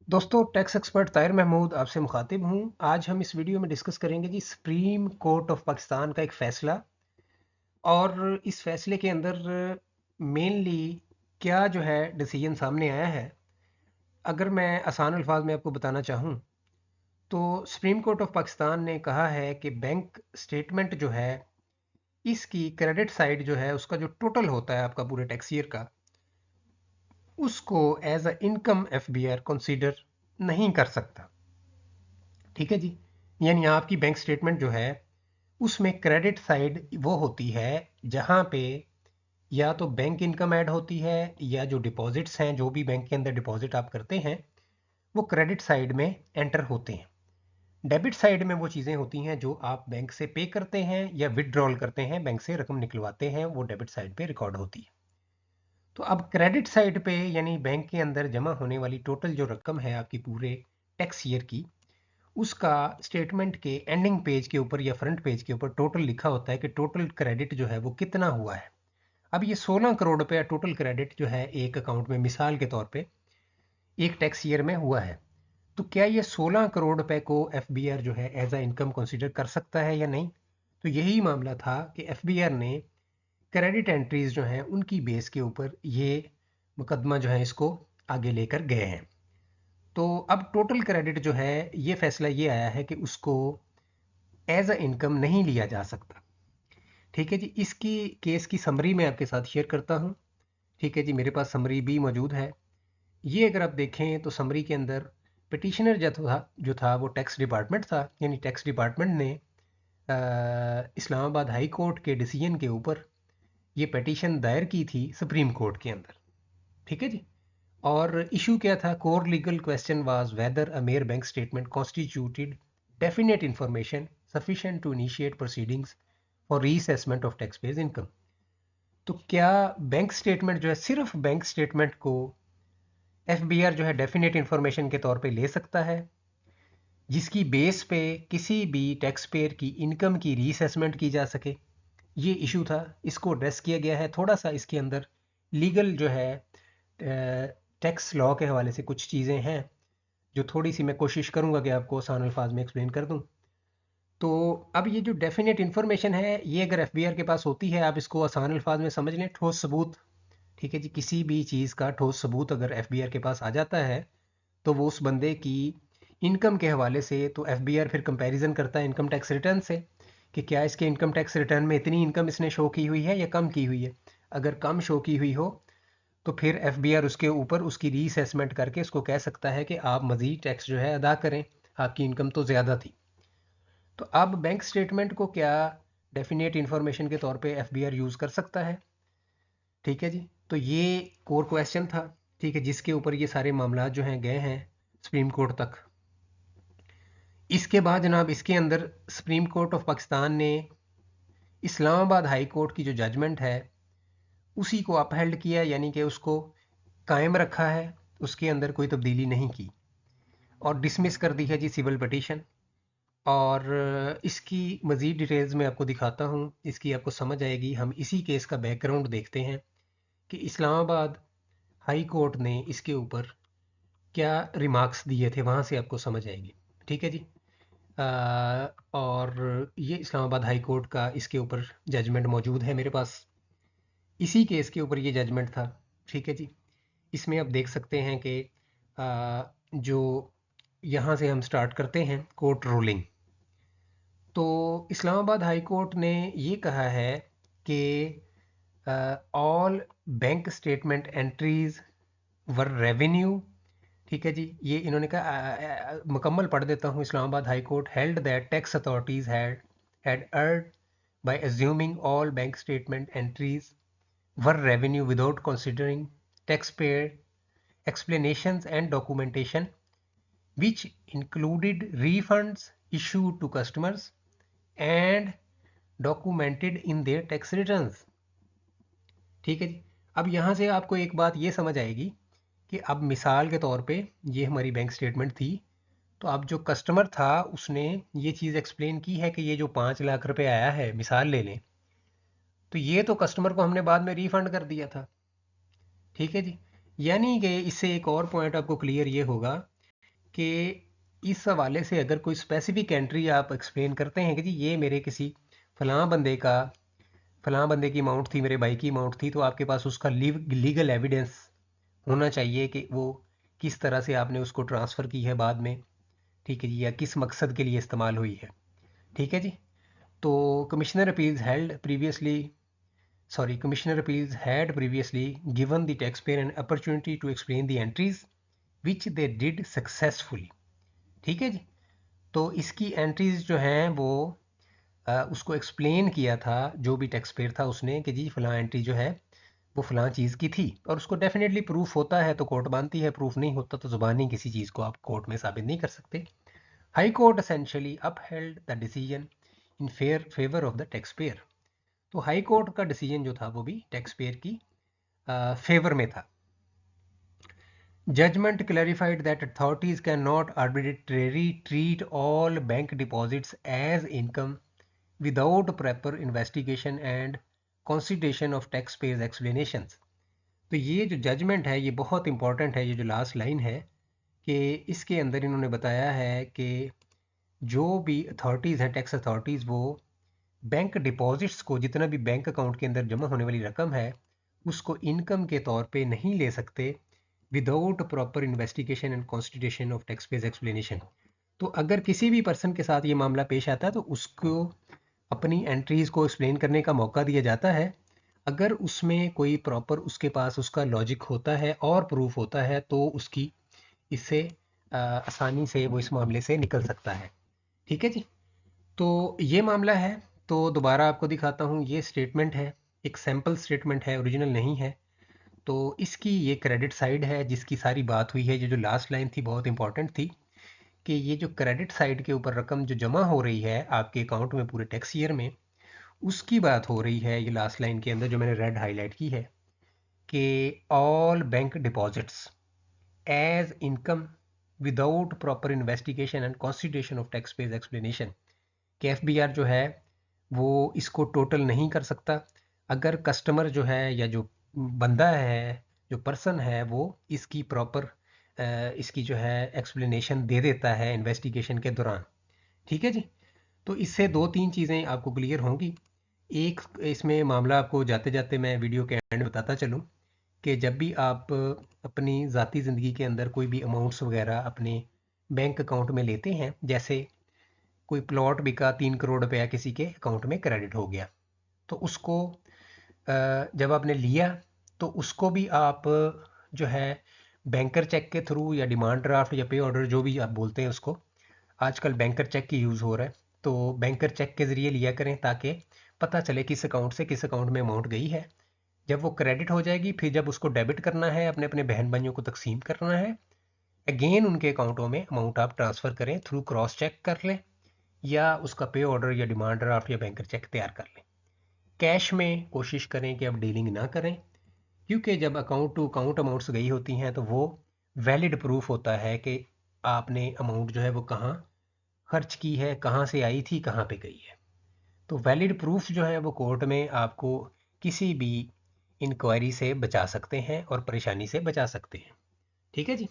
दोस्तों, tax expert Tahir Mahmood आपसे मुखातिब हूँ। आज हम इस वीडियो में डिस्कस करेंगे जी सुप्रीम कोर्ट ऑफ पाकिस्तान का एक फ़ैसला और इस फ़ैसले के अंदर मेनली क्या जो है डिसीजन सामने आया है। अगर मैं आसान अल्फाज में आपको बताना चाहूँ तो सुप्रीम कोर्ट ऑफ पाकिस्तान ने कहा है कि बैंक स्टेटमेंट जो है इसकी क्रेडिट साइड जो है उसका जो टोटल होता है आपका पूरे टैक्स ईयर का, उसको as a income FBR consider नहीं कर सकता। ठीक है जी। यानी आपकी बैंक स्टेटमेंट जो है उसमें क्रेडिट साइड वो होती है जहां पे या तो बैंक इनकम ऐड होती है या जो डिपॉजिट्स हैं, जो भी बैंक के अंदर डिपॉजिट आप करते हैं, वो क्रेडिट साइड में एंटर होते हैं। डेबिट साइड में वो चीज़ें होती हैं जो आप बैंक से पे करते हैं या विदड्रॉल करते हैं, बैंक से रकम निकलवाते हैं, वो डेबिट साइड पे रिकॉर्ड होती है। तो अब क्रेडिट साइड पे यानी बैंक के अंदर जमा होने वाली टोटल जो रकम है आपकी पूरे टैक्स ईयर की, उसका स्टेटमेंट के एंडिंग पेज के ऊपर या फ्रंट पेज के ऊपर टोटल लिखा होता है कि टोटल क्रेडिट जो है वो कितना हुआ है। अब ये 16 करोड़ रुपया टोटल क्रेडिट जो है एक अकाउंट में मिसाल के तौर पे एक टैक्स ईयर में हुआ है। तो क्या ये 16 करोड़ रुपए को एफबीआर जो है एज अ इनकम कंसीडर कर सकता है या नहीं? तो यही मामला था कि एफबीआर ने क्रेडिट एंट्रीज जो हैं उनकी बेस के ऊपर ये मुकदमा जो है इसको आगे लेकर गए हैं। तो अब टोटल क्रेडिट जो है ये फैसला ये आया है कि उसको एज अ इनकम नहीं लिया जा सकता। ठीक है जी। इसकी केस की समरी मैं आपके साथ शेयर करता हूँ। ठीक है जी, मेरे पास समरी भी मौजूद है। ये अगर आप देखें तो समरी के अंदर पिटिशनर जो था वो टैक्स डिपार्टमेंट था। यानी टैक्स डिपार्टमेंट ने इस्लामाबाद हाई कोर्ट के डिसीजन के ऊपर ये पिटीशन दायर की थी सुप्रीम कोर्ट के अंदर। ठीक है जी। और इशू क्या था? Core legal question was whether a mere bank statement constituted definite information sufficient to initiate proceedings for reassessment of tax payers income. तो क्या बैंक स्टेटमेंट जो है, सिर्फ बैंक स्टेटमेंट को एफबीआर जो है डेफिनेट इंफॉर्मेशन के तौर पे ले सकता है जिसकी बेस पे किसी भी टैक्स पेयर की इनकम की रीअसेसमेंट की जा सके? ये इशू था, इसको एड्रेस किया गया है। थोड़ा सा इसके अंदर लीगल जो है टैक्स लॉ के हवाले से कुछ चीज़ें हैं जो थोड़ी सी मैं कोशिश करूंगा कि आपको आसान अल्फाज में एक्सप्लेन कर दूं। तो अब ये जो डेफिनेट इन्फॉर्मेशन है ये अगर एफबीआर के पास होती है, आप इसको आसान अल्फाज में समझ लें, ठोस सबूत। ठीक है जी। किसी भी चीज़ का ठोस सबूत अगर एफबीआर के पास आ जाता है तो वो उस बंदे की इनकम के हवाले से तो एफबीआर फिर कंपैरिजन करता है इनकम टैक्स रिटर्न से कि क्या इसके इनकम टैक्स रिटर्न में इतनी इनकम इसने शो की हुई है या कम की हुई है। अगर कम शो की हुई हो तो फिर एफबीआर उसके ऊपर उसकी रीअसेसमेंट करके उसको कह सकता है कि आप मज़ीद टैक्स जो है अदा करें, आपकी इनकम तो ज़्यादा थी। तो अब बैंक स्टेटमेंट को क्या डेफिनेट इंफॉर्मेशन के तौर पे एफबीआर यूज़ कर सकता है? ठीक है जी। तो ये कोर क्वेश्चन था। ठीक है, जिसके ऊपर ये सारे मामला जो हैं गए हैं सुप्रीम कोर्ट तक। इसके बाद जनाब इसके अंदर सुप्रीम कोर्ट ऑफ पाकिस्तान ने इस्लामाबाद हाई कोर्ट की जो जजमेंट है उसी को अपहेल्ड किया, यानी कि उसको कायम रखा है, उसके अंदर कोई तब्दीली नहीं की और डिसमिस कर दी है जी सिविल पटिशन। और इसकी मज़ीद डिटेल्स मैं आपको दिखाता हूँ, इसकी आपको समझ आएगी। हम इसी केस का बैकग्राउंड देखते हैं कि इस्लामाबाद हाई कोर्ट ने इसके ऊपर क्या रिमार्क्स दिए थे, वहाँ से आपको समझ आएगी। ठीक है जी। और ये इस्लामाबाद हाई कोर्ट का इसके ऊपर जजमेंट मौजूद है मेरे पास। इसी केस के ऊपर ये जजमेंट था। ठीक है जी। इसमें आप देख सकते हैं कि जो यहाँ से हम स्टार्ट करते हैं कोर्ट रूलिंग। तो इस्लामाबाद हाई कोर्ट ने ये कहा है कि ऑल बैंक स्टेटमेंट एंट्रीज वर रेवेन्यू। ठीक है जी। ये इन्होंने कहा मुकम्मल पढ़ देता हूँ। Islamabad high court held that tax authorities had earned by assuming all bank statement entries were revenue without considering taxpayer explanations and documentation, which included refunds issued to customers and documented in their tax returns। ठीक है जी। अब यहाँ से आपको एक बात ये समझ आएगी कि अब मिसाल के तौर पे ये हमारी बैंक स्टेटमेंट थी, तो अब जो कस्टमर था उसने ये चीज़ एक्सप्लेन की है कि ये जो 5 लाख रुपए आया है, मिसाल ले लें, तो ये तो कस्टमर को हमने बाद में रिफंड कर दिया था। ठीक है जी। यानी कि इससे एक और पॉइंट आपको क्लियर ये होगा कि इस हवाले से अगर कोई स्पेसिफिक एंट्री आप एक्सप्लेन करते हैं कि जी ये मेरे किसी फलां बंदे की अमाउंट थी, मेरे भाई की अमाउंट थी, तो आपके पास उसका लीगल एविडेंस होना चाहिए कि वो किस तरह से आपने उसको ट्रांसफ़र की है बाद में, ठीक है जी, या किस मकसद के लिए इस्तेमाल हुई है, ठीक है जी। तो commissioner appeals held previously Commissioner Appeals had previously given the taxpayer an opportunity to explain the entries which they did successfully, ठीक है जी। तो इसकी एंट्रीज जो हैं वो उसको एक्सप्लेन किया था, जो भी टैक्स पेयर था उसने, कि जी फ़लाँ एंट्री जो है वो फ़लाँ चीज़ की थी, और उसको डेफिनेटली प्रूफ होता है तो कोर्ट मानती है, प्रूफ नहीं होता तो ज़ुबानी किसी चीज़ को आप कोर्ट में साबित नहीं कर सकते। High court essentially upheld the decision in favour of the tax payer. तो हाई कोर्ट का डिसीजन जो था वो भी टैक्स पेयर की फेवर में था। Judgment clarified that authorities cannot arbitrarily treat all bank deposits as income without proper investigation and consideration of taxpayers explanations। तो ये जो जजमेंट है ये बहुत इंपॉर्टेंट है, ये जो लास्ट लाइन है कि इसके अंदर इन्होंने बताया है कि जो भी अथॉरिटीज़ हैं, टैक्स अथॉरिटीज़, वो बैंक डिपॉजिट्स को, जितना भी बैंक अकाउंट के अंदर जमा होने वाली रकम है, उसको इनकम के तौर पे नहीं ले सकते without proper investigation and constitution of tax payer's explanation. तो अगर किसी भी पर्सन के साथ ये मामला पेश आता है तो उसको अपनी एंट्रीज़ को एक्सप्लेन करने का मौका दिया जाता है। अगर उसमें कोई प्रॉपर उसके पास उसका लॉजिक होता है और प्रूफ होता है तो उसकी इससे आसानी से वो इस मामले से निकल सकता है, ठीक है जी। तो ये मामला है। तो दोबारा आपको दिखाता हूँ, ये स्टेटमेंट है, एक सैम्पल स्टेटमेंट है, ओरिजिनल नहीं है। तो इसकी ये क्रेडिट साइड है जिसकी सारी बात हुई है। ये जो लास्ट लाइन थी बहुत इंपॉर्टेंट थी कि ये जो क्रेडिट साइड के ऊपर रकम जो जमा हो रही है आपके अकाउंट में पूरे टैक्स ईयर में, उसकी बात हो रही है ये लास्ट लाइन के अंदर जो मैंने रेड हाईलाइट की है कि all bank deposits as income without proper investigation and constitution of tax payer's explanation, कि एफबीआर जो है वो इसको टोटल नहीं कर सकता अगर कस्टमर जो है या जो बंदा है, जो पर्सन है, वो इसकी प्रॉपर इसकी जो है एक्सप्लेनेशन दे देता है इन्वेस्टिगेशन के दौरान, ठीक है जी। तो इससे दो तीन चीज़ें आपको क्लियर होंगी। एक, इसमें मामला आपको जाते जाते मैं वीडियो के एंड बताता चलूँ कि जब भी आप अपनी ज़ाती ज़िंदगी के अंदर कोई भी अमाउंट्स वगैरह अपने बैंक अकाउंट में लेते हैं, जैसे कोई प्लॉट बिका 3 करोड़ रुपया किसी के अकाउंट में क्रेडिट हो गया, तो उसको जब आपने लिया तो उसको भी आप जो है बैंकर चेक के थ्रू या डिमांड ड्राफ्ट या पे ऑर्डर जो भी आप बोलते हैं उसको, आजकल बैंकर चेक की यूज़ हो रहा है, तो बैंकर चेक के ज़रिए लिया करें ताकि पता चले किस अकाउंट से किस अकाउंट में अमाउंट गई है। जब वो क्रेडिट हो जाएगी फिर जब उसको डेबिट करना है, अपने अपने बहन भाइयों को तकसीम करना है, अगेन उनके अकाउंटों में अमाउंट आप ट्रांसफ़र करें, थ्रू क्रॉस चेक कर लें या उसका पे ऑर्डर या डिमांड ड्राफ्ट या बैंकर चेक तैयार कर लें। कैश में कोशिश करें कि आप डीलिंग ना करें, क्योंकि जब अकाउंट टू अकाउंट अमाउंट्स गई होती हैं तो वो वैलिड प्रूफ होता है कि आपने अमाउंट जो है वो कहाँ खर्च की है, कहाँ से आई थी, कहाँ पे गई है। तो वैलिड प्रूफ जो है वो कोर्ट में आपको किसी भी इंक्वायरी से बचा सकते हैं और परेशानी से बचा सकते हैं, ठीक है जी।